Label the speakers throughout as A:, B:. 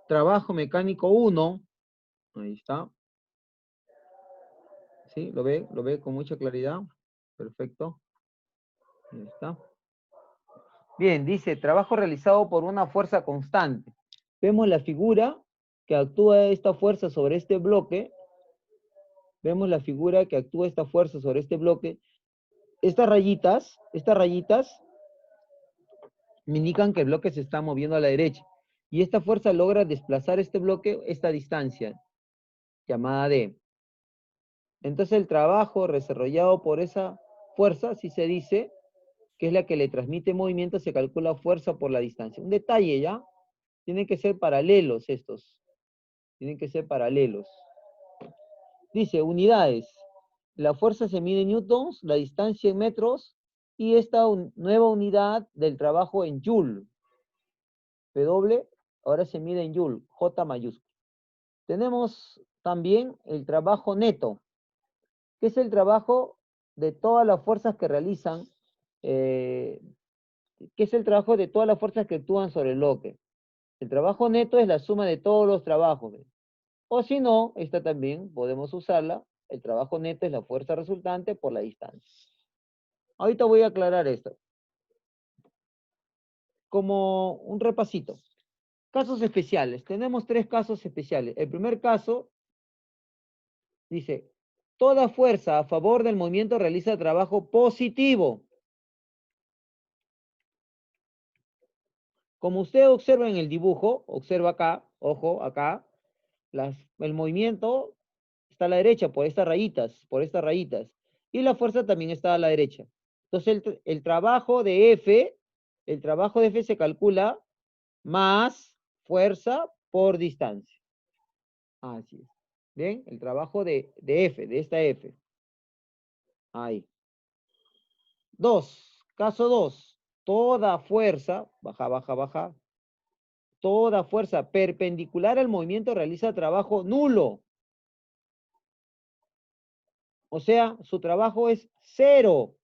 A: trabajo mecánico 1, ahí está, ¿sí? Lo ve con mucha claridad, perfecto, ahí está. Bien, dice, trabajo realizado por una fuerza constante. Vemos la figura que actúa esta fuerza sobre este bloque, vemos la figura que actúa esta fuerza sobre este bloque. Estas rayitas me indican que el bloque se está moviendo a la derecha. Y esta fuerza logra desplazar este bloque, esta distancia, llamada D. Entonces el trabajo desarrollado por esa fuerza, si se dice, que es la que le transmite movimiento, se calcula fuerza por la distancia. Un detalle, ¿ya? Tienen que ser paralelos estos. Tienen que ser paralelos. Dice, unidades. La fuerza se mide en newtons, la distancia en metros, y esta nueva unidad del trabajo en joule. W, ahora se mide en joule, J mayúscula. Tenemos también el trabajo neto, que es el trabajo de todas las fuerzas que realizan, que es el trabajo de todas las fuerzas que actúan sobre el bloque. El trabajo neto es la suma de todos los trabajos. O si no, esta también podemos usarla. El trabajo neto es la fuerza resultante por la distancia. Ahorita voy a aclarar esto. Como un repasito. Casos especiales. Tenemos 3 casos especiales. El primer caso dice, toda fuerza a favor del movimiento realiza trabajo positivo. Como usted observa en el dibujo, observa acá, ojo, acá, el movimiento está a la derecha por estas rayitas, y la fuerza también está a la derecha. Entonces el trabajo de F se calcula más fuerza por distancia. Así es. ¿Bien? El trabajo de F, de esta F. Ahí. Caso 2. Toda fuerza, baja, toda fuerza perpendicular al movimiento realiza trabajo nulo. O sea, su trabajo es 0.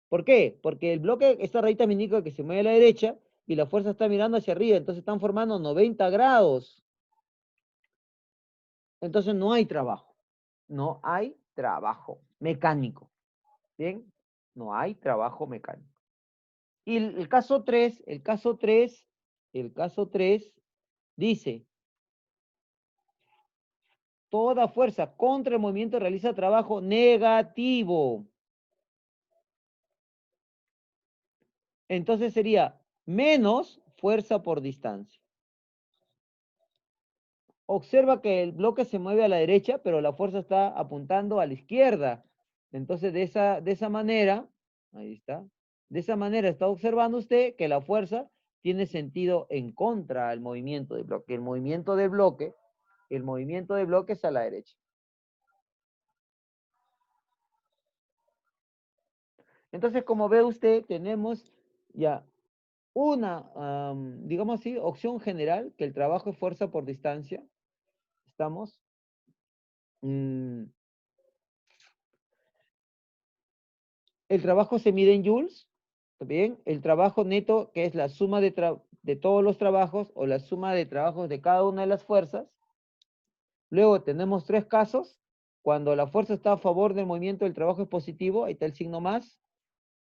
A: ¿Por qué? Porque el bloque, esta rayita me indica que se mueve a la derecha y la fuerza está mirando hacia arriba, entonces están formando 90 grados. Entonces no hay trabajo. No hay trabajo mecánico. ¿Bien? No hay trabajo mecánico. Y el caso 3, el caso 3 dice, toda fuerza contra el movimiento realiza trabajo negativo. Entonces sería menos fuerza por distancia. Observa que el bloque se mueve a la derecha, pero la fuerza está apuntando a la izquierda. Entonces, de esa manera, ahí está, de esa manera está observando usted que la fuerza tiene sentido en contra del movimiento del bloque. El movimiento de bloque es a la derecha. Entonces, como ve usted, tenemos ya una, digamos así, opción general, que el trabajo es fuerza por distancia. ¿Estamos? El trabajo se mide en joules. Bien, el trabajo neto, que es la suma de todos los trabajos o la suma de trabajos de cada una de las fuerzas. Luego tenemos 3 casos. Cuando la fuerza está a favor del movimiento, el trabajo es positivo, ahí está el signo más.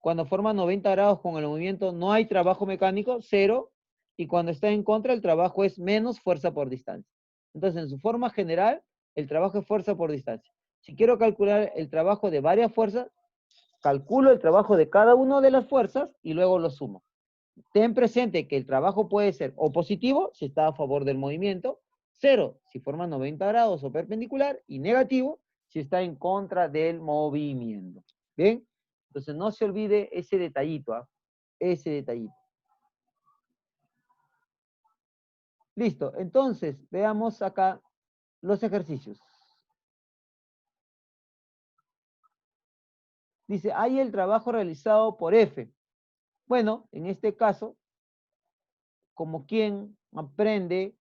A: Cuando forma 90 grados con el movimiento, no hay trabajo mecánico, 0. Y cuando está en contra, el trabajo es menos fuerza por distancia. Entonces, en su forma general, el trabajo es fuerza por distancia. Si quiero calcular el trabajo de varias fuerzas, calculo el trabajo de cada una de las fuerzas y luego lo sumo. Ten presente que el trabajo puede ser o positivo, si está a favor del movimiento, 0, si forma 90 grados o perpendicular, y negativo, si está en contra del movimiento. ¿Bien? Entonces no se olvide ese detallito, ¿ah? Ese detallito. Listo, entonces veamos acá los ejercicios. Dice, hay el trabajo realizado por F. Bueno, en este caso, como quien aprende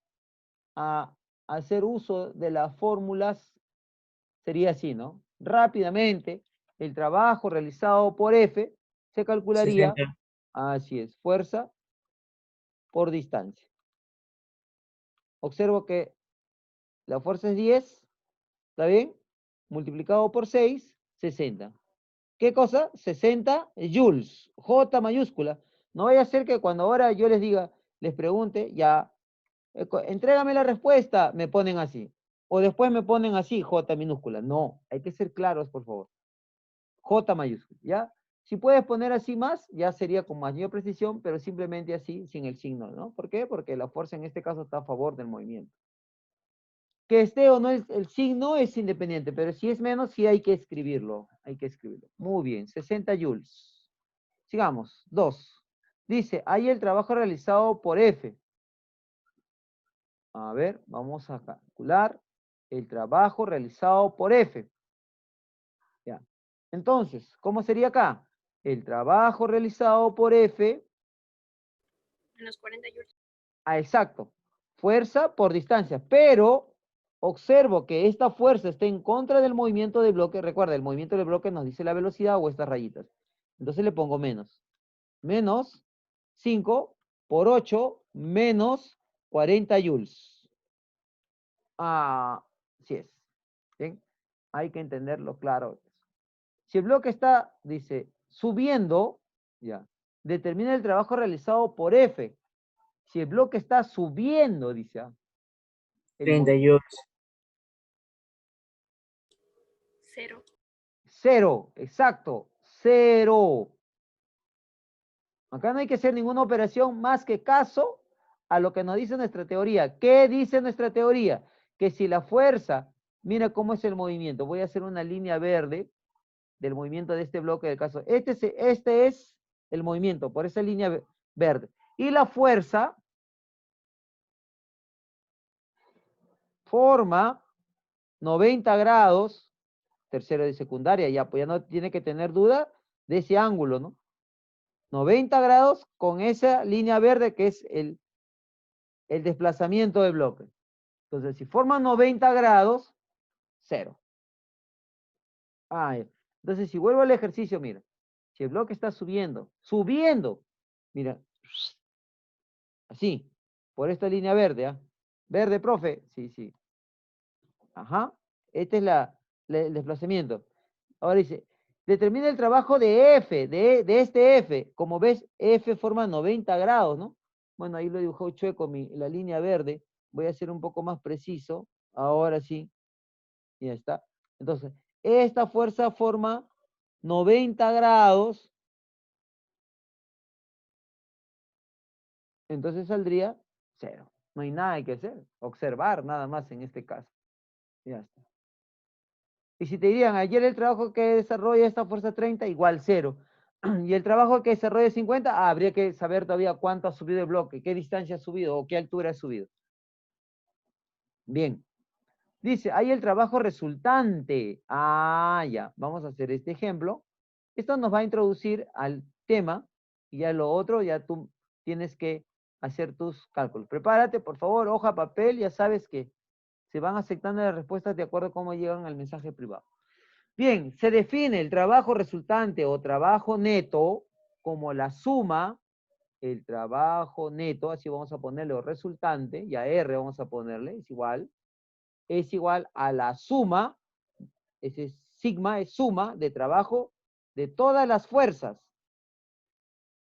A: a hacer uso de las fórmulas, sería así, ¿no? Rápidamente, el trabajo realizado por F se
B: Sí,
A: calcularía,
B: señor.
A: así es, fuerza por distancia. Observo que la fuerza es 10, ¿está bien? Multiplicado por 6, 60. ¿Qué cosa? 60 joules, J mayúscula. No vaya a ser que cuando ahora yo les diga, les pregunte, ya, entrégame la respuesta, me ponen así. O después me ponen así, J minúscula. No, hay que ser claros, por favor. J mayúscula, ¿ya? Si puedes poner así más, ya sería con mayor precisión, pero simplemente así, sin el signo, ¿no? ¿Por qué? Porque la fuerza en este caso está a favor del movimiento. Que esté o no el signo es independiente, pero si es menos, sí hay que escribirlo. Hay que escribirlo. Muy bien, 60 joules. Sigamos, 2. Dice, hay el trabajo realizado por F. A ver, vamos a calcular el trabajo realizado por F. Ya. Entonces, ¿cómo sería acá? El trabajo realizado por F.
B: Menos 40 joules.
A: Ah, exacto. Fuerza por distancia. Pero observo que esta fuerza está en contra del movimiento del bloque. Recuerda, el movimiento del bloque nos dice la velocidad o estas rayitas. Entonces le pongo menos. Menos 5 por 8 menos 40 joules. Ah, sí es. ¿Bien? Hay que entenderlo claro. Si el bloque está, dice, subiendo, ya, determina el trabajo realizado por F. Si el bloque está subiendo, dice, el
C: 30
A: movimiento.
C: joules.
B: 0.
A: 0, exacto, 0. Acá no hay que hacer ninguna operación más que caso a lo que nos dice nuestra teoría. ¿Qué dice nuestra teoría? Que si la fuerza, mira cómo es el movimiento. Voy a hacer una línea verde del movimiento de este bloque del caso. Este es el movimiento, por esa línea verde. Y la fuerza forma 90 grados, tercero de secundaria, ya, pues ya no tiene que tener duda de ese ángulo, ¿no? 90 grados con esa línea verde que es el desplazamiento del bloque. Entonces, si forma 90 grados, 0. Ah, entonces, si vuelvo al ejercicio, mira, si el bloque está subiendo, mira, así, por esta línea verde, ¿ah? Verde, profe, sí, sí. Ajá, este es el desplazamiento. Ahora dice, determina el trabajo de F, de este F. Como ves, F forma 90 grados, ¿no? Bueno, ahí lo dibujó chueco la línea verde. Voy a ser un poco más preciso. Ahora sí, ya está. Entonces, esta fuerza forma 90 grados. Entonces saldría 0. No hay nada que hacer. Observar nada más en este caso. Ya está. Y si te dirían, ayer el trabajo que desarrolla esta fuerza 30, igual 0. Y el trabajo que desarrolla 50, habría que saber todavía cuánto ha subido el bloque, qué distancia ha subido o qué altura ha subido. Bien. Dice, hay el trabajo resultante. Ah, ya. Vamos a hacer este ejemplo. Esto nos va a introducir al tema y ya lo otro, ya tú tienes que hacer tus cálculos. Prepárate, por favor, hoja, papel, ya sabes que se van aceptando las respuestas de acuerdo a cómo llegan al mensaje privado. Bien, se define el trabajo resultante o trabajo neto como la suma, el trabajo neto, así vamos a ponerle o resultante, y a R vamos a ponerle, es igual a la suma, ese sigma es suma de trabajo de todas las fuerzas.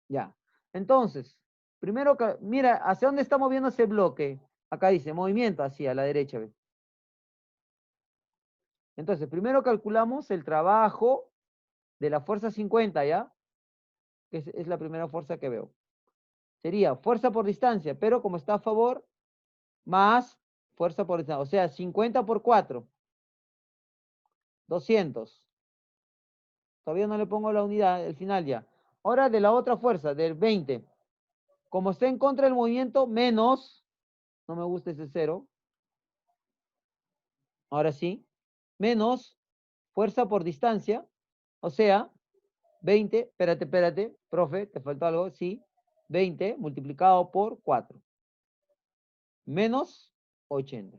A: Ya, entonces, primero, mira, ¿hacia dónde está moviendo ese bloque? Acá dice, movimiento hacia la derecha, ¿ves? Entonces, primero calculamos el trabajo de la fuerza 50, ¿ya? Es la primera fuerza que veo. Sería fuerza por distancia, pero como está a favor, más fuerza por distancia. O sea, 50 por 4. 200. Todavía no le pongo la unidad, el final ya. Ahora de la otra fuerza, del 20. Como está en contra del movimiento, menos, no me gusta ese 0. Ahora sí, menos fuerza por distancia. O sea, 20, espérate, profe, te faltó algo, sí. 20 multiplicado por 4. Menos 80.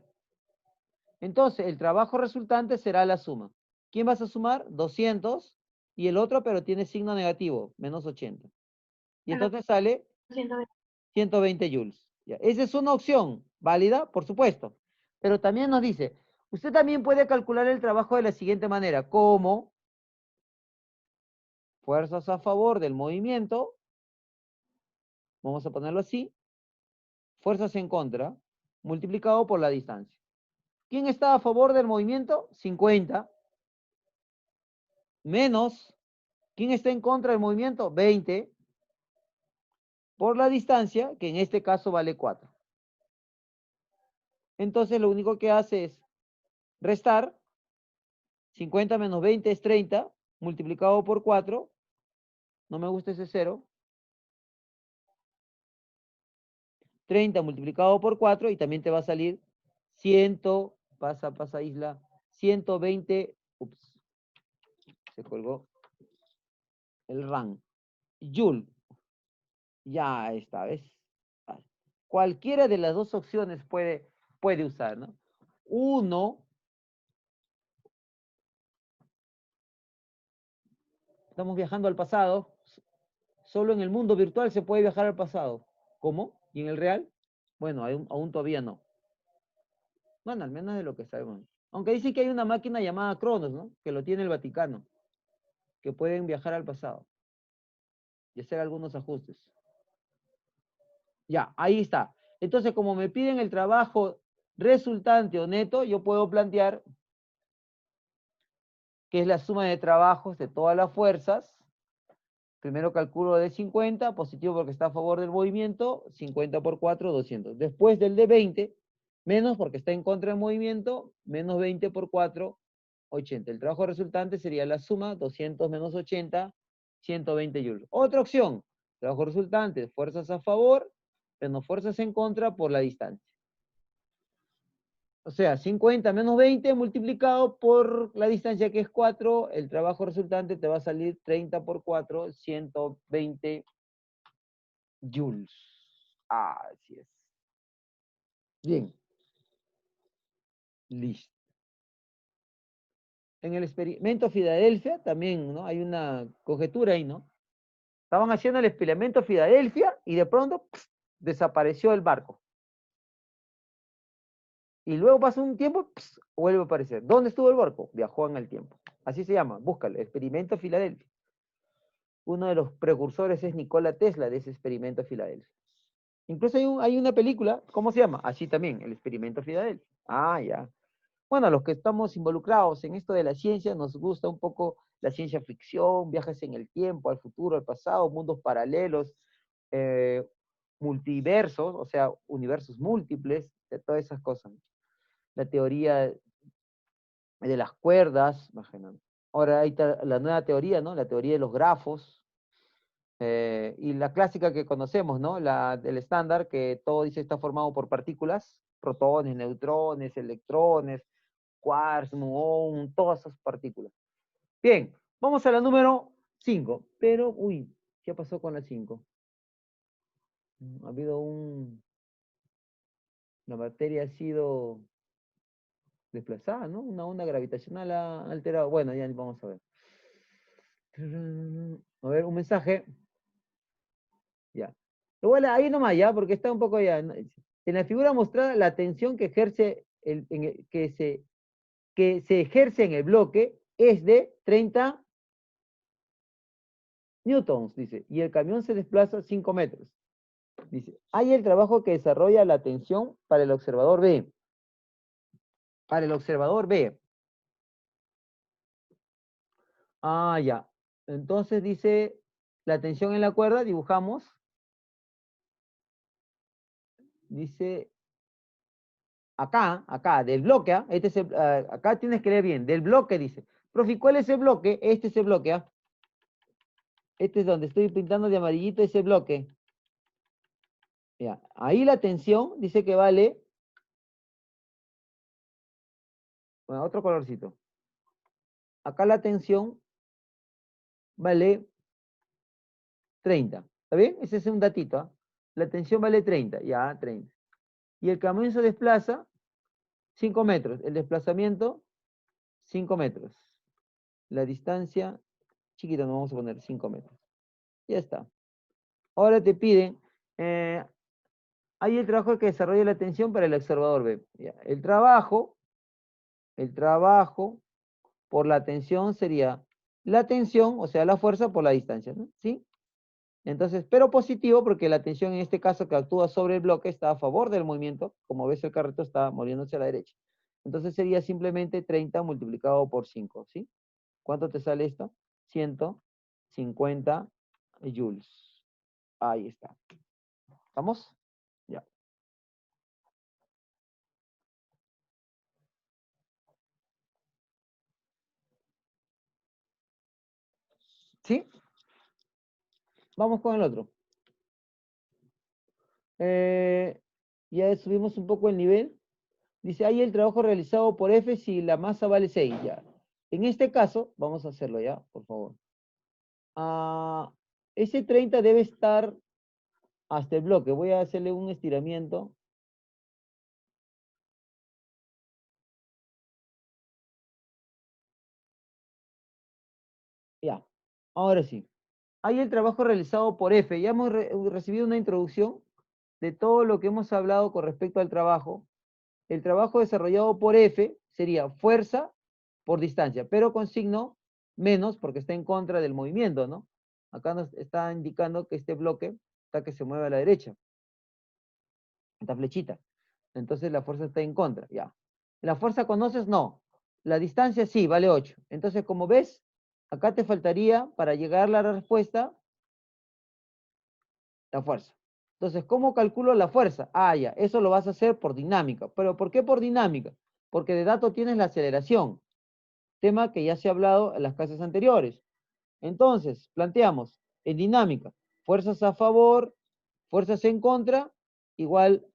A: Entonces, el trabajo resultante será la suma. ¿Quién vas a sumar? 200 y el otro, pero tiene signo negativo, menos 80. Y entonces sale 120 joules. Ya. Esa es una opción. ¿Válida? Por supuesto. Pero también nos dice, usted también puede calcular el trabajo de la siguiente manera, como fuerzas a favor del movimiento, vamos a ponerlo así, fuerzas en contra, multiplicado por la distancia. ¿Quién está a favor del movimiento? 50. Menos, ¿quién está en contra del movimiento? 20. Por la distancia, que en este caso vale 4. Entonces, lo único que hace es restar. 50 menos 20 es 30, multiplicado por 4. No me gusta ese 0. 30 multiplicado por 4 y también te va a salir 100, pasa isla, 120, ups, se colgó el RAM. Joule, ya esta vez. Cualquiera de las dos opciones puede usar, ¿no? Uno, estamos viajando al pasado, solo en el mundo virtual se puede viajar al pasado. ¿Cómo? ¿Y en el real? Bueno, aún todavía no. Bueno, al menos de lo que sabemos. Aunque dicen que hay una máquina llamada Cronos, ¿no? Que lo tiene el Vaticano, que pueden viajar al pasado y hacer algunos ajustes. Ya, ahí está. Entonces, como me piden el trabajo resultante o neto, yo puedo plantear que es la suma de trabajos de todas las fuerzas. Primero calculo de 50, positivo porque está a favor del movimiento, 50 por 4, 200. Después del de 20, menos porque está en contra del movimiento, menos 20 por 4, 80. El trabajo resultante sería la suma, 200 menos 80, 120 joules. Otra opción, trabajo resultante, fuerzas a favor, menos fuerzas en contra por la distancia. O sea, 50 menos 20 multiplicado por la distancia que es 4, el trabajo resultante te va a salir 30 por 4, 120 joules. Así es. Bien. Listo. En el experimento Filadelfia también, ¿no? Hay una conjetura ahí, ¿no? Estaban haciendo el experimento Filadelfia y de pronto desapareció el barco. Y luego pasó un tiempo, vuelve a aparecer. ¿Dónde estuvo el barco? Viajó en el tiempo. Así se llama, búscalo, experimento Filadelfia. Uno de los precursores es Nikola Tesla de ese experimento Filadelfia. Incluso hay una película, ¿cómo se llama? Así también, el experimento Filadelfia. Ah, ya. Bueno, a los que estamos involucrados en esto de la ciencia, nos gusta un poco la ciencia ficción, viajes en el tiempo, al futuro, al pasado, mundos paralelos, eh, multiversos, o sea, universos múltiples, de todas esas cosas. La teoría de las cuerdas, imagínate. Ahora hay la nueva teoría, ¿no? La teoría de los grafos, y la clásica que conocemos, ¿no? La del estándar, que todo dice está formado por partículas, protones, neutrones, electrones, quarks, muón, todas esas partículas. Bien, vamos a la número 5. Pero, uy, ¿qué pasó con la 5? Ha habido la materia ha sido desplazada, ¿no? Una onda gravitacional ha alterado. Bueno, ya vamos a ver. A ver, un mensaje. Ya. Igual ahí nomás ya, porque está un poco ya. En la figura mostrada, la tensión que ejerce que se ejerce en el bloque es de 30 newtons, dice, y el camión se desplaza 5 metros. Dice, hay el trabajo que desarrolla la tensión para el observador B. Para el observador B. Ah, ya. Entonces dice, la tensión en la cuerda, dibujamos. Dice, acá, del bloque, ¿ah? Acá tienes que leer bien, del bloque dice. Profe, ¿cuál es el bloque? Este es el bloque, ¿ah? Este es donde estoy pintando de amarillito ese bloque. Ya, ahí la tensión dice que vale, bueno, otro colorcito. Acá la tensión vale 30. ¿Está bien? Ese es un datito, ¿ah? La tensión vale 30, ya, 30. Y el camión se desplaza 5 metros. El desplazamiento, 5 metros. La distancia, chiquita, no vamos a poner 5 metros. Ya está. Ahora te piden, Hay el trabajo que desarrolla la tensión para el observador B. Ya. El trabajo por la tensión sería la tensión, o sea, la fuerza por la distancia, ¿no? ¿Sí? Entonces, pero positivo porque la tensión en este caso que actúa sobre el bloque está a favor del movimiento. Como ves, el carrito está moviéndose a la derecha. Entonces sería simplemente 30 multiplicado por 5, ¿sí? ¿Cuánto te sale esto? 150 joules. Ahí está. ¿Vamos? Ya. ¿Sí? Vamos con el otro. Eh, ya subimos un poco el nivel. Dice, ahí el trabajo realizado por F si la masa vale 6, ya. En este caso, vamos a hacerlo ya, por favor. Ese 30 debe estar hasta el bloque. Voy a hacerle un estiramiento. Ya, ahora sí. Ahí el trabajo realizado por F. Ya hemos recibido una introducción de todo lo que hemos hablado con respecto al trabajo. El trabajo desarrollado por F sería fuerza por distancia, pero con signo menos porque está en contra del movimiento, ¿no? Acá nos está indicando que este bloque está que se mueve a la derecha. Esta flechita. Entonces la fuerza está en contra, ya. ¿La fuerza conoces? No. La distancia sí, vale 8. Entonces, como ves, acá te faltaría para llegar a la respuesta la fuerza. Entonces, ¿cómo calculo la fuerza? Ya, eso lo vas a hacer por dinámica. ¿Pero por qué por dinámica? Porque de dato tienes la aceleración, tema que ya se ha hablado en las clases anteriores. Entonces, planteamos en dinámica, fuerzas a favor, fuerzas en contra, igual,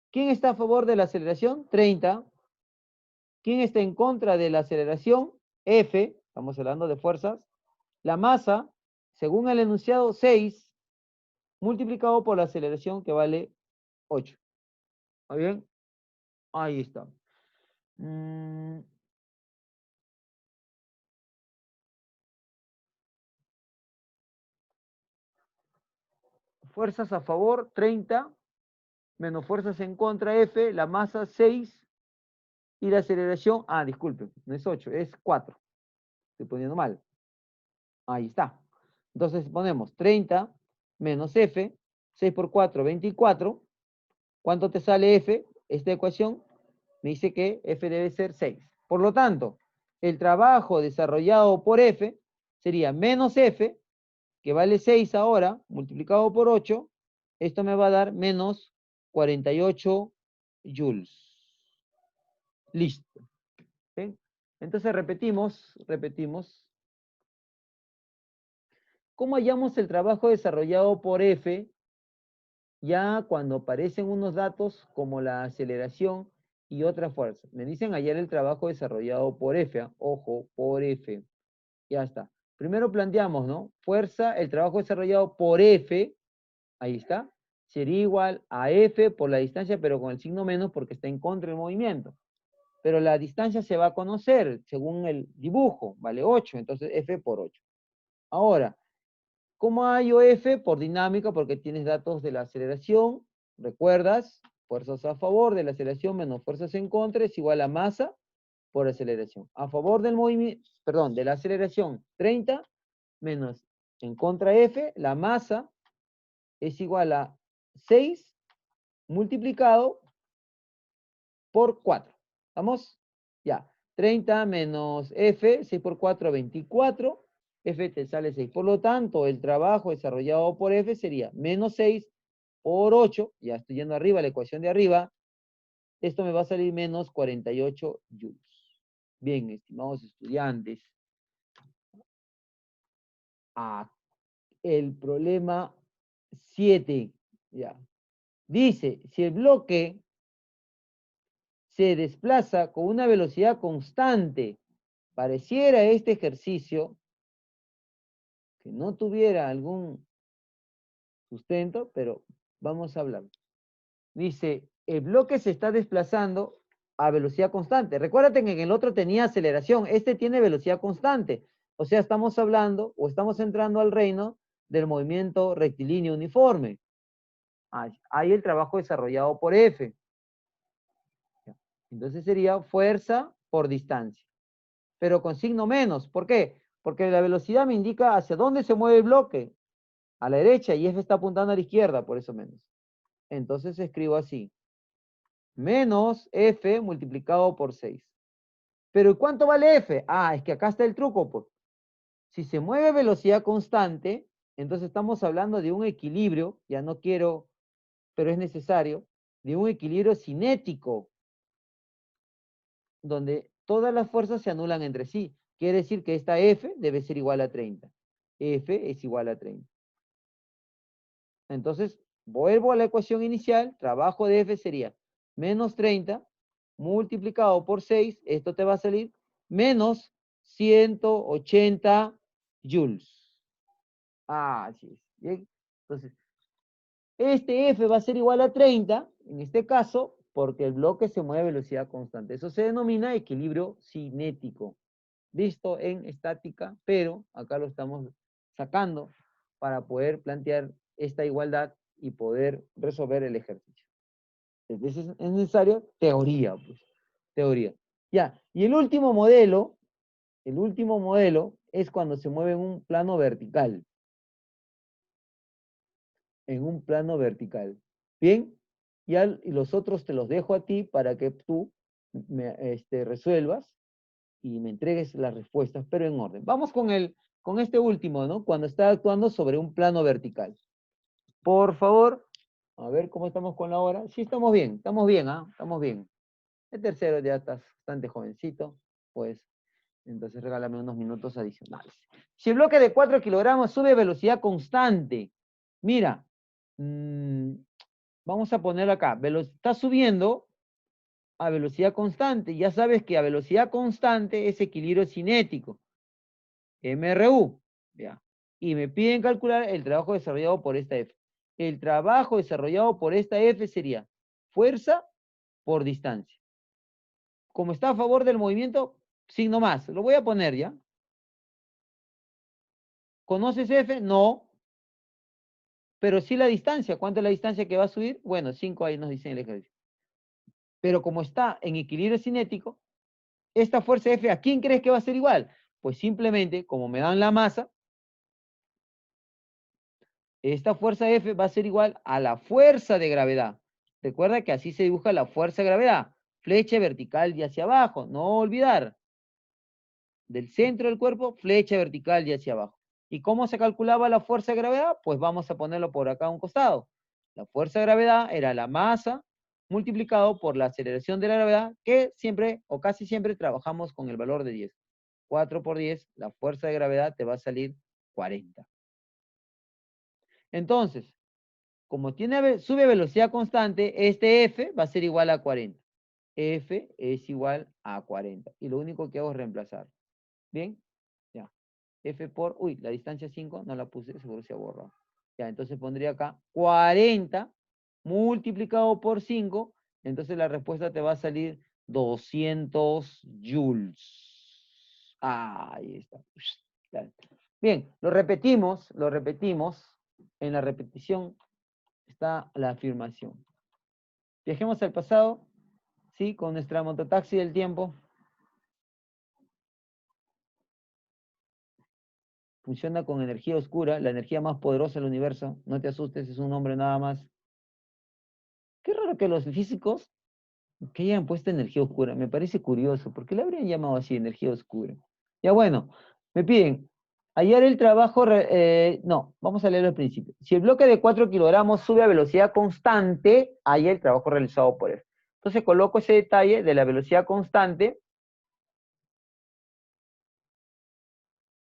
A: ¿quién está a favor de la aceleración? 30. ¿Quién está en contra de la aceleración? F, estamos hablando de fuerzas. La masa, según el enunciado, 6, multiplicado por la aceleración que vale 8. ¿Está bien? Ahí está. Fuerzas a favor, 30, menos fuerzas en contra, F, la masa 6, y la aceleración, disculpen, no es 8, es 4. Estoy poniendo mal. Ahí está. Entonces ponemos 30 menos F, 6 por 4, 24. ¿Cuánto te sale F? Esta ecuación me dice que F debe ser 6. Por lo tanto, el trabajo desarrollado por F sería menos F, que vale 6 ahora, multiplicado por 8. Esto me va a dar menos 48 joules. Listo. ¿Sí? Entonces repetimos. ¿Cómo hallamos el trabajo desarrollado por F ya cuando aparecen unos datos como la aceleración y otra fuerza? Me dicen hallar el trabajo desarrollado por F. Ojo, por F. Ya está. Primero planteamos, ¿no? Fuerza, el trabajo desarrollado por F, ahí está, sería igual a F por la distancia, pero con el signo menos porque está en contra del movimiento. Pero la distancia se va a conocer según el dibujo, vale 8, entonces F por 8. Ahora, ¿cómo hallo F? Por dinámica, porque tienes datos de la aceleración. ¿Recuerdas? Fuerzas a favor de la aceleración menos fuerzas en contra es igual a masa por aceleración. A favor del movimiento, perdón, de la aceleración 30 menos en contra F, la masa es igual a 6 multiplicado por 4. ¿Vamos? Ya. 30 menos F, 6 por 4, 24. F te sale 6. Por lo tanto, el trabajo desarrollado por F sería menos 6 por 8. Ya estoy yendo arriba, la ecuación de arriba. Esto me va a salir menos 48 joules. Bien, estimados estudiantes. El problema 7. Ya. Dice, si el bloque se desplaza con una velocidad constante, pareciera este ejercicio que no tuviera algún sustento, pero vamos a hablar. Dice, el bloque se está desplazando a velocidad constante. Recuérdate que en el otro tenía aceleración, este tiene velocidad constante. O sea, estamos hablando o estamos entrando al reino del movimiento rectilíneo uniforme. Ahí el trabajo desarrollado por F. Entonces sería fuerza por distancia. Pero con signo menos. ¿Por qué? Porque la velocidad me indica hacia dónde se mueve el bloque. A la derecha y F está apuntando a la izquierda, por eso menos. Entonces escribo así. Menos F multiplicado por 6. ¿Pero cuánto vale F? Es que acá está el truco, pues. Si se mueve a velocidad constante, entonces estamos hablando de un equilibrio, ya no quiero, pero es necesario, de un equilibrio cinético, donde todas las fuerzas se anulan entre sí. Quiere decir que esta F debe ser igual a 30. F es igual a 30. Entonces, vuelvo a la ecuación inicial, trabajo de F sería menos 30 multiplicado por 6, esto te va a salir menos 180 joules. Así es. Bien. Entonces, este F va a ser igual a 30, en este caso, porque el bloque se mueve a velocidad constante. Eso se denomina equilibrio cinético, visto en estática, pero acá lo estamos sacando para poder plantear esta igualdad y poder resolver el ejercicio. Entonces es necesario teoría, pues, teoría. Ya, y el último modelo es cuando se mueve en un plano vertical. En un plano vertical. Bien, y los otros te los dejo a ti para que tú resuelvas y me entregues las respuestas, pero en orden. Vamos con este último, ¿no? Cuando está actuando sobre un plano vertical. Por favor, a ver cómo estamos con la hora. Sí, estamos bien, ¿ah? Estamos bien. El tercero ya estás bastante jovencito, pues entonces regálame unos minutos adicionales. Si el bloque de 4 kilogramos sube a velocidad constante, mira, vamos a poner acá, está subiendo a velocidad constante. Ya sabes que a velocidad constante es equilibrio cinético. MRU. Ya. Y me piden calcular el trabajo desarrollado por esta F. El trabajo desarrollado por esta F sería fuerza por distancia. Como está a favor del movimiento, signo más. Lo voy a poner ya. ¿Conoces F? No. Pero sí la distancia. ¿Cuánto es la distancia que va a subir? Bueno, 5 ahí nos dicen el ejercicio. Pero como está en equilibrio cinético, esta fuerza F, ¿a quién crees que va a ser igual? Pues simplemente, como me dan la masa, esta fuerza F va a ser igual a la fuerza de gravedad. Recuerda que así se dibuja la fuerza de gravedad. Flecha vertical y hacia abajo. No olvidar. Del centro del cuerpo, flecha vertical y hacia abajo. ¿Y cómo se calculaba la fuerza de gravedad? Pues vamos a ponerlo por acá a un costado. La fuerza de gravedad era la masa multiplicado por la aceleración de la gravedad, que siempre o casi siempre trabajamos con el valor de 10. 4 por 10, la fuerza de gravedad te va a salir 40. Entonces, como sube velocidad constante, este F va a ser igual a 40. F es igual a 40. Y lo único que hago es reemplazar. ¿Bien? Ya. F por, la distancia 5 no la puse, seguro se ha borrado. Ya, entonces pondría acá 40 multiplicado por 5. Entonces la respuesta te va a salir 200 joules. Ahí está. Bien, lo repetimos. En la repetición está la afirmación. Viajemos al pasado, ¿sí? Con nuestra mototaxi del tiempo. Funciona con energía oscura, la energía más poderosa del universo. No te asustes, es un nombre nada más. Qué raro que los físicos que hayan puesto energía oscura. Me parece curioso. ¿Por qué le habrían llamado así, energía oscura? Ya bueno, me piden hallar el trabajo. No, vamos a leerlo al principio. Si el bloque de 4 kilogramos sube a velocidad constante, halla el trabajo realizado por él. Entonces coloco ese detalle de la velocidad constante.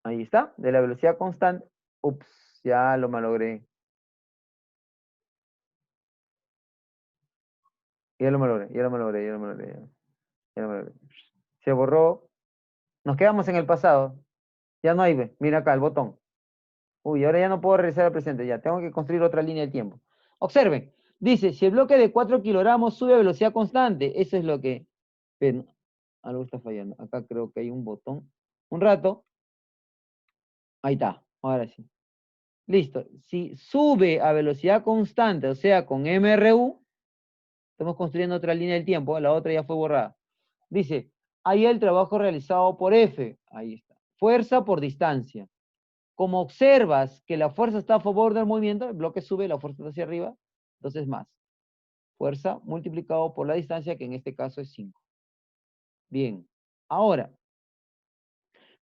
A: Ahí está, de la velocidad constante. Ups, ya lo malogré. Ya lo malogré. Se borró. Nos quedamos en el pasado. Ya no hay, ve. Mira acá el botón. Uy, ahora ya no puedo regresar al presente. Ya, tengo que construir otra línea de tiempo. Observen. Dice, si el bloque de 4 kilogramos sube a velocidad constante, eso es lo que... Ven, algo está fallando. Acá creo que hay un botón. Un rato. Ahí está. Ahora sí. Listo. Si sube a velocidad constante, o sea, con MRU, estamos construyendo otra línea del tiempo, la otra ya fue borrada. Dice, ahí el trabajo realizado por F. Ahí está. Fuerza por distancia. Como observas que la fuerza está a favor del movimiento, el bloque sube, la fuerza está hacia arriba, entonces más. Fuerza multiplicado por la distancia, que en este caso es 5. Bien. Ahora,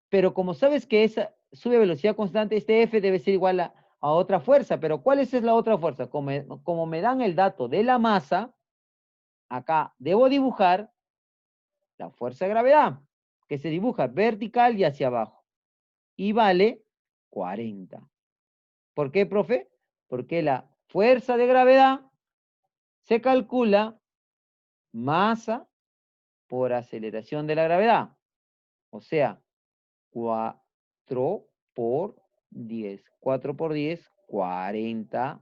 A: pero como sabes que esa sube a velocidad constante, este F debe ser igual a otra fuerza. Pero ¿cuál es la otra fuerza? Como me dan el dato de la masa, acá debo dibujar la fuerza de gravedad, que se dibuja vertical y hacia abajo. Y vale 40. ¿Por qué, profe? Porque la fuerza de gravedad se calcula masa por aceleración de la gravedad. O sea, 4 por 10. 4 por 10, 40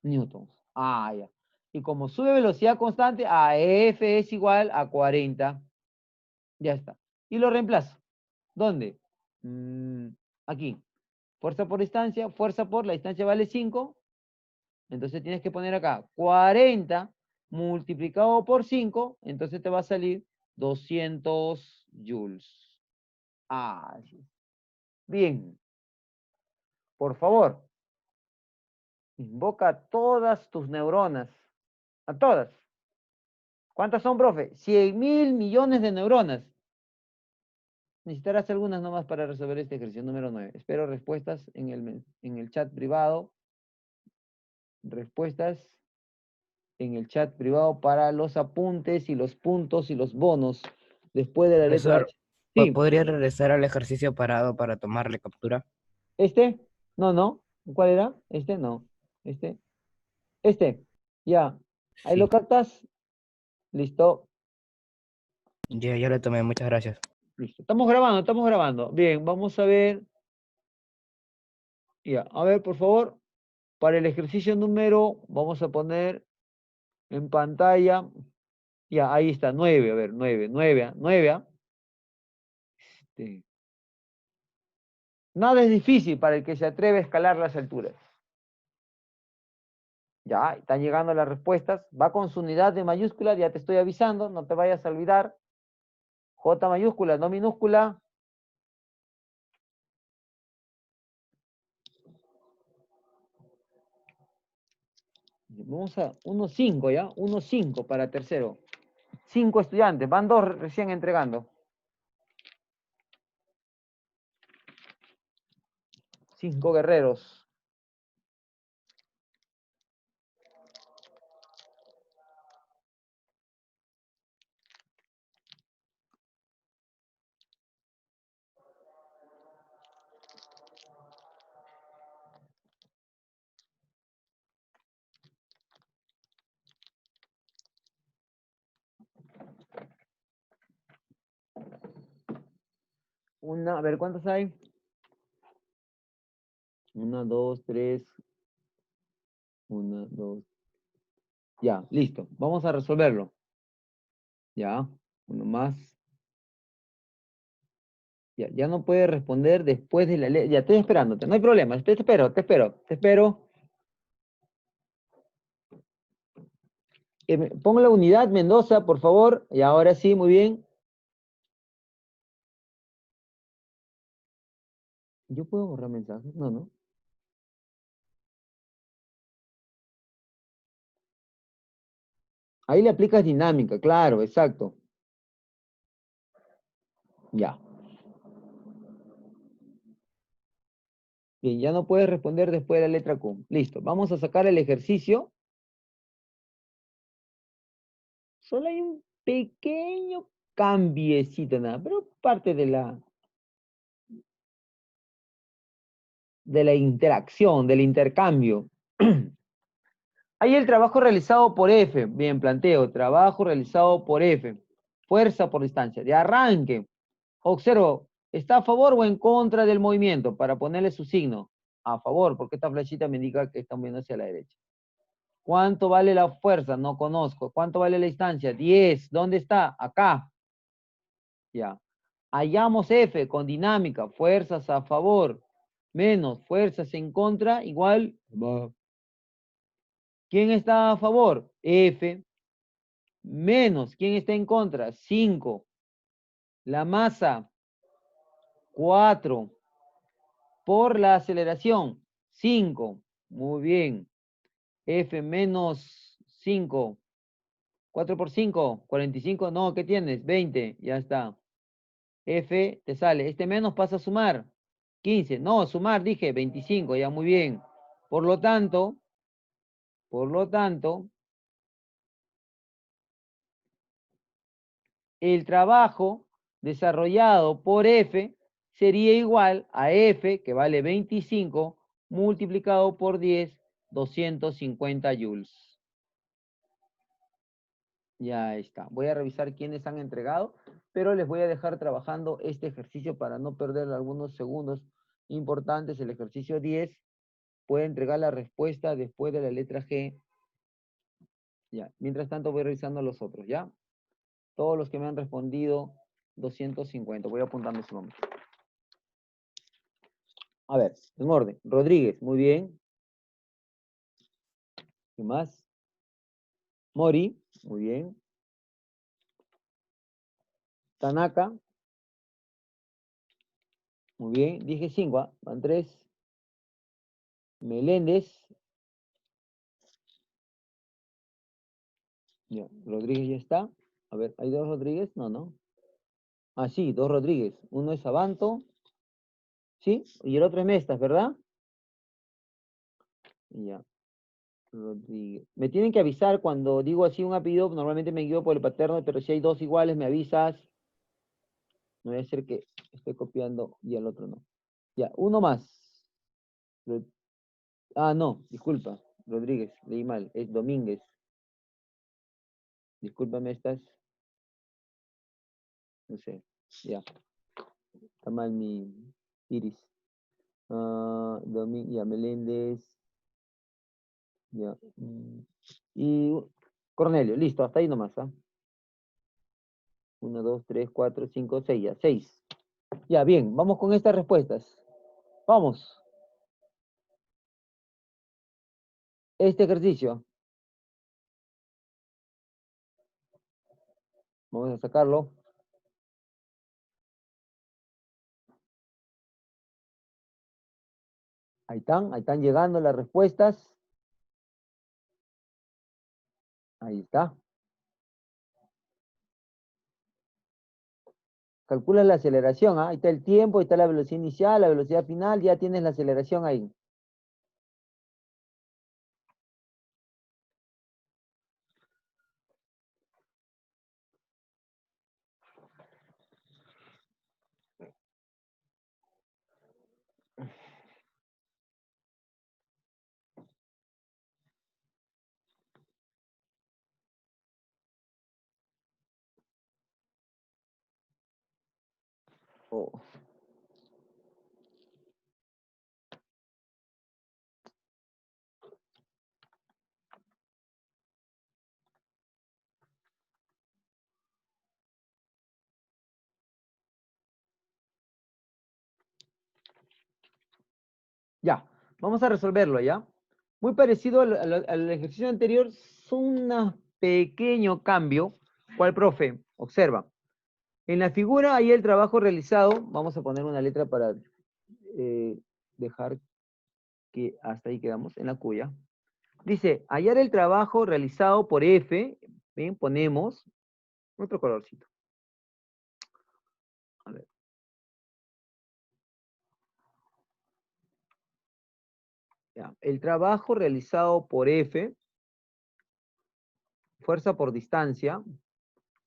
A: newtons. Ah, ya. Y como sube velocidad constante, a F es igual a 40. Ya está. Y lo reemplazo. ¿Dónde? Aquí. Fuerza por distancia, fuerza por, la distancia vale 5. Entonces tienes que poner acá 40 multiplicado por 5. Entonces te va a salir 200 joules. Ah, sí. Bien. Por favor, invoca a todas tus neuronas. A todas. ¿Cuántas son, profe? 100.000 millones de neuronas. Necesitarás algunas nomás para resolver este ejercicio número 9. Espero respuestas en el chat privado. Respuestas en el chat privado para los apuntes y los puntos y los bonos después de la letra
C: Profesor,
A: H. Sí,
C: ¿podría regresar al ejercicio parado para tomarle captura?
A: ¿este? No, no. ¿Cuál era? Este, no. Este. Este. Ya. Ahí lo
C: Sí,
A: captas. Listo.
C: ya le tomé, muchas gracias.
A: Listo. Estamos grabando, estamos grabando. Bien, vamos a ver. Ya, a ver, por favor. Para el ejercicio número, vamos a poner en pantalla. Ya, ahí está, 9. A ver, 9, 9, 9. Este, nada es difícil para el que se atreve a escalar las alturas. Ya, están llegando las respuestas. Va con su unidad de mayúsculas, ya te estoy avisando, no te vayas a olvidar. J mayúscula, no minúscula. Vamos a 1.5, ¿ya? 1.5 para tercero. 5 estudiantes, van 2 recién entregando. 5 guerreros. A ver, ¿cuántos hay? 1, 2, 3. 1, 2. Ya, listo. Vamos a resolverlo. Ya, uno más. Ya no puede responder después de la ley. Ya estoy esperándote, no hay problema. Te espero, te espero, te espero. Pongo la unidad Mendoza, por favor. Y ahora sí, muy bien. ¿Yo puedo borrar mensajes? No, no. Ahí le aplicas dinámica, claro, exacto. Ya. Bien, ya no puedes responder después de la letra Q. Listo, vamos a sacar el ejercicio. Solo hay un pequeño cambiecito, nada, pero parte de la interacción, del intercambio. Hay el trabajo realizado por F. Bien, planteo, trabajo realizado por F. Fuerza por distancia. De arranque. Observo, ¿está a favor o en contra del movimiento? Para ponerle su signo. A favor, porque esta flechita me indica que está moviendo hacia la derecha. ¿Cuánto vale la fuerza? No conozco. ¿Cuánto vale la distancia? 10. ¿Dónde está? Acá. Ya. Hallamos F con dinámica. Fuerzas a favor. menos fuerzas en contra, igual. ¿Quién está a favor? F. Menos, ¿quién está en contra? 5. La masa, 4. Por la aceleración, 5. Muy bien. F menos 5. 4 por 5, 45. No, ¿qué tienes? 20. Ya está. F te sale. Este menos pasa a sumar. 15. No, sumar, dije 25. Ya, muy bien. Por lo tanto, el trabajo desarrollado por F sería igual a F, que vale 25, multiplicado por 10, 250 joules. Ya está. Voy a revisar quiénes han entregado, pero les voy a dejar trabajando este ejercicio para no perder algunos segundos importantes. El ejercicio 10 puede entregar la respuesta después de la letra G. Ya. Mientras tanto voy revisando los otros, ¿ya? Todos los que me han respondido 250. Voy apuntando su nombre. A ver, en orden. Rodríguez, muy bien. ¿Qué más? Mori, muy bien. Tanaka. Muy bien. Dije 5, van 3. Meléndez. Ya, Rodríguez ya está. A ver, ¿hay 2 Rodríguez? No, no. Ah, sí, 2 Rodríguez. Uno es Abanto. ¿Sí? Y el otro es Mestas, ¿verdad? Ya. Rodríguez. Me tienen que avisar cuando digo así un apellido. Normalmente me guío por el paterno, pero si hay 2 iguales, me avisas. No voy a hacer que esté copiando y el otro no. Ya, uno más. Ah, no, disculpa. Rodríguez, leí mal. Es Domínguez. Discúlpame estas. No sé. Ya. Está mal mi iris. Ya, Meléndez. Ya. Y Cornelio, listo, hasta ahí nomás, ¿ah? 1, 2, 3, 4, 5, 6, ya, 6. Ya, bien, vamos con estas respuestas. Vamos. Este ejercicio. Vamos a sacarlo. Ahí están llegando las respuestas. Ahí está. Calcula la aceleración, ¿ah? Ahí está el tiempo, ahí está la velocidad inicial, la velocidad final, ya tienes la aceleración ahí. Oh. Ya, vamos a resolverlo, ¿ya? Muy parecido al ejercicio anterior, son un pequeño cambio. ¿Cuál, profe? Observa. En la figura hay el trabajo realizado. Vamos a poner una letra para dejar que hasta ahí quedamos, en la cuya. Dice, hallar el trabajo realizado por F. Bien, ponemos otro colorcito. A ver. Ya, el trabajo realizado por F, fuerza por distancia.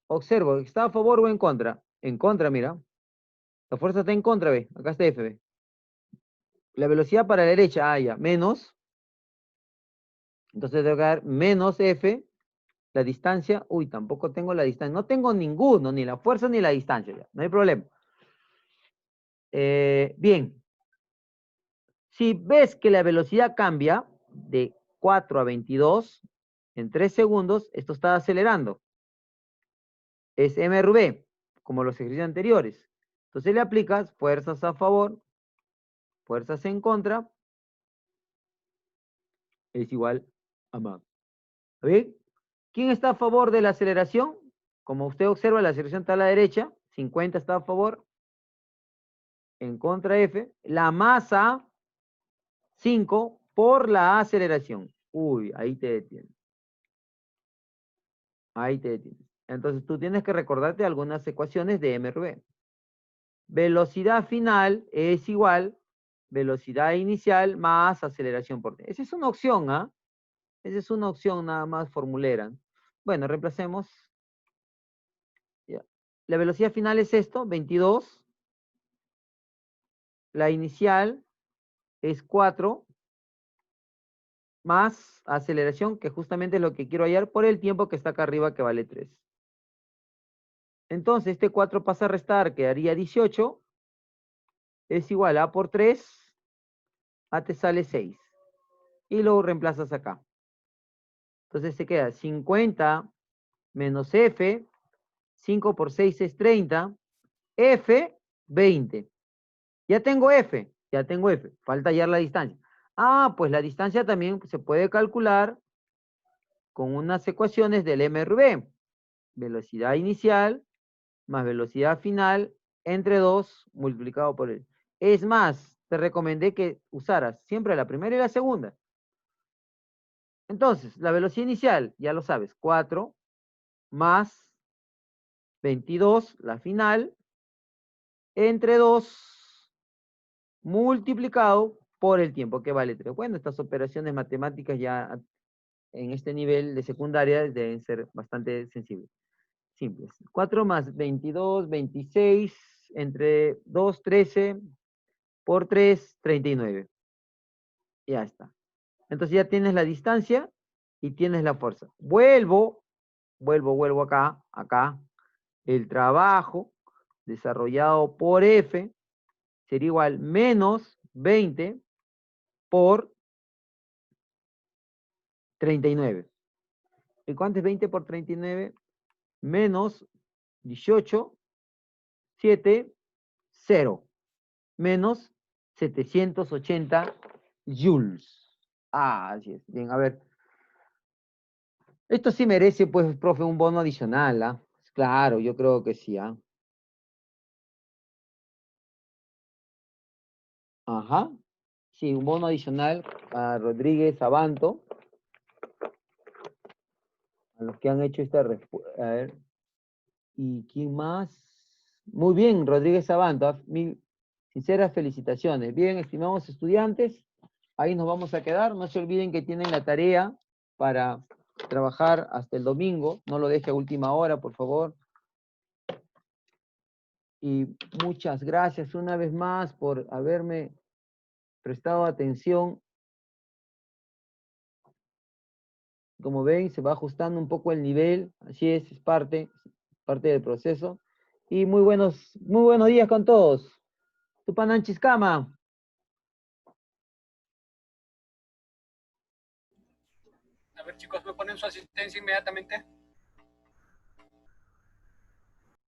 A: Observo, ¿está a favor o en contra? En contra, mira. La fuerza está en contra, ve. Acá está F, ve. La velocidad para la derecha, ah, ya, menos. Entonces tengo que dar menos F. La distancia, uy, tampoco tengo la distancia. No tengo ninguno, ni la fuerza ni la distancia, ya. No hay problema. Bien. Si ves que la velocidad cambia de 4 a 22 en 3 segundos, esto está acelerando. Es MRV, como los ejercicios anteriores. Entonces le aplicas fuerzas a favor fuerzas en contra es igual a más. ¿Bien? ¿Quién está a favor de la aceleración? Como usted observa, la aceleración está a la derecha, 50 está a favor, en contra F. La masa, 5 por la aceleración. Uy, ahí te detienes. Ahí te detienes. Entonces tú tienes que recordarte algunas ecuaciones de MRV. Velocidad final es igual velocidad inicial más aceleración por t. Esa es una opción, ¿ah? Esa es una opción nada más formulera. Bueno, reemplacemos. Ya. La velocidad final es esto, 22. La inicial es 4 más aceleración, que justamente es lo que quiero hallar por el tiempo que está acá arriba, que vale 3. Entonces, este 4 pasa a restar, quedaría 18. Es igual a por 3, a te sale 6. Y lo reemplazas acá. Entonces se queda 50 menos F, 5 por 6 es 30, F, 20. Ya tengo F, falta hallar la distancia. Ah, pues la distancia también se puede calcular con unas ecuaciones del MRV. Velocidad inicial más velocidad final entre 2 multiplicado por el. Es más, te recomendé que usaras siempre la primera y la segunda. Entonces, la velocidad inicial, ya lo sabes, 4 más 22, la final, entre 2 multiplicado por el tiempo, que vale 3. Bueno, estas operaciones matemáticas ya en este nivel de secundaria deben ser bastante sensibles. Simples. 4 más 22, 26, entre 2, 13, por 3, 39. Ya está. Entonces ya tienes la distancia y tienes la fuerza. Vuelvo acá. El trabajo desarrollado por F sería igual menos 20 por 39. ¿Y cuánto es 20 por 39? Menos 18, 7, 0. Menos 780 joules. Ah, así es. Bien, a ver. Esto sí merece, pues, profe, un bono adicional, ¿ah? Claro, yo creo que sí, ¿ah? Ajá. Sí, un bono adicional a Rodríguez Abanto, a los que han hecho esta respuesta. A ver. ¿Y quién más? Muy bien, Rodríguez Abanto. Mil sinceras felicitaciones. Bien, estimados estudiantes, ahí nos vamos a quedar. No se olviden que tienen la tarea para trabajar hasta el domingo. No lo deje a última hora, por favor. Y muchas gracias una vez más por haberme prestado atención. Como ven, se va ajustando un poco el nivel. Así es parte del proceso. Y muy buenos días con todos. Tupananchiskama.
D: A ver, chicos, me ponen su asistencia inmediatamente.